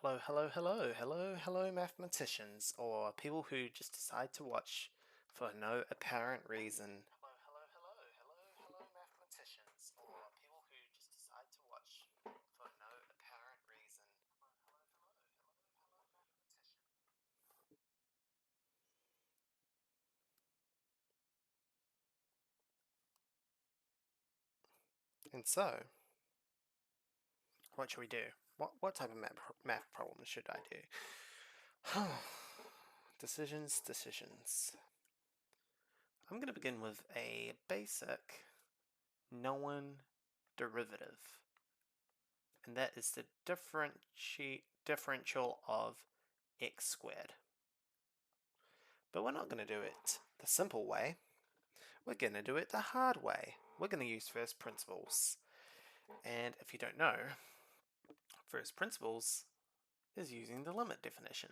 Hello, hello, hello, hello, hello, mathematicians, or people who just decide to watch for no apparent reason. Hello, hello, hello, hello, hello, mathematicians, or people who just decide to watch for no apparent reason. Hello, hello, hello, hello, hello, mathematicians. And so, what should we do? What type of math problem should I do? Decisions. I'm going to begin with a basic known derivative, and that is the differential of x squared. But we're not going to do it the simple way. We're going to do it the hard way. We're going to use first principles. And if you don't know, first principles is using the limit definition.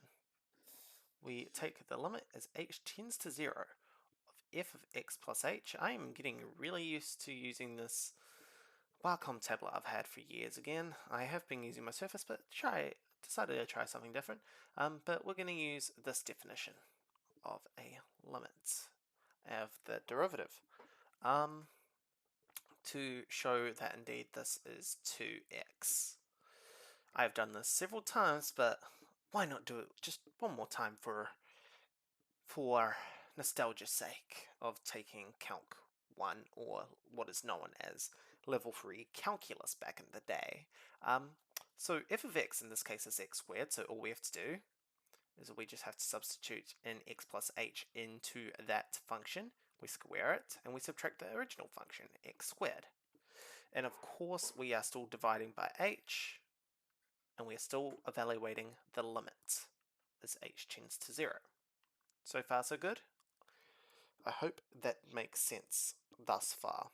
We take the limit as h tends to 0 of f of x plus h. I am getting really used to using this Wacom tablet I've had for years again. I have been using my Surface, but decided to try something different. But we're going to use this definition of a limit of the derivative to show that indeed this is 2x. I've done this several times, but why not do it just one more time for nostalgia's sake of taking Calc 1, or what is known as level 3 calculus back in the day. So f of x in this case is x squared, so all we have to do is we just have to substitute in x plus h into that function. We square it, and we subtract the original function, x squared. And of course, we are still dividing by h, and we are still evaluating the limit as h tends to 0. So far, so good? I hope that makes sense thus far.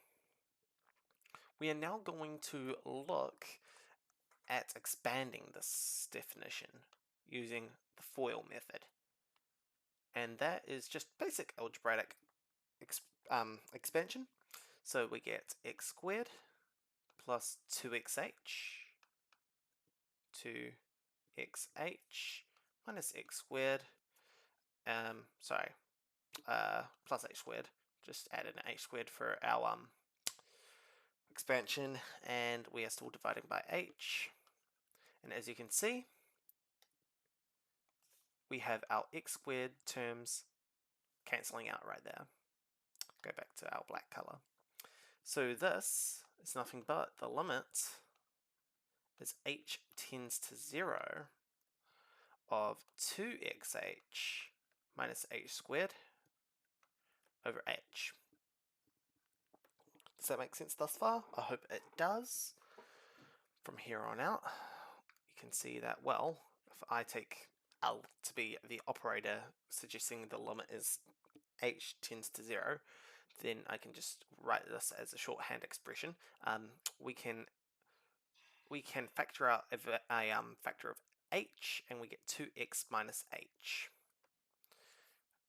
We are now going to look at expanding this definition using the FOIL method. And that is just basic algebraic expansion. So we get x squared plus 2xh to xh minus x squared, plus h squared. Just added an h squared for our expansion, and we are still dividing by h. And as you can see, we have our x squared terms cancelling out right there. Go back to our black color. So this is nothing but the limit as h tends to 0 of 2xh minus h squared over h. Does that make sense thus far? I hope it does. From here on out, you can see that, well, if I take L to be the operator suggesting the limit is h tends to 0, then I can just write this as a shorthand expression. We can factor out a factor of h, and we get 2x minus h.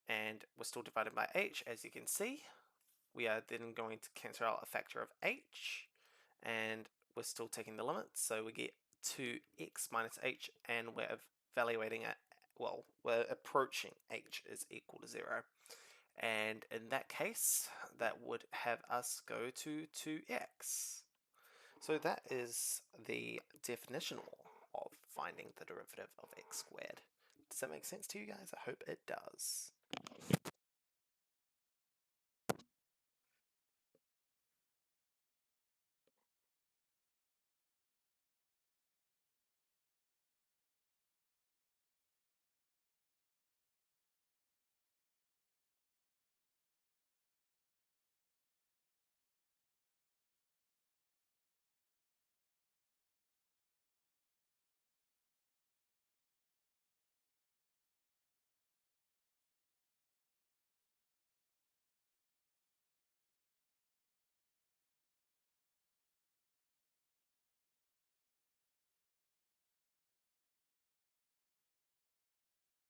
And we're still divided by h, as you can see. We are then going to cancel out a factor of h, and we're still taking the limit, so we get 2x minus h, and we're evaluating it, well, we're approaching h is equal to 0. And in that case, that would have us go to 2x. So that is the definition of finding the derivative of x squared. Does that make sense to you guys? I hope it does.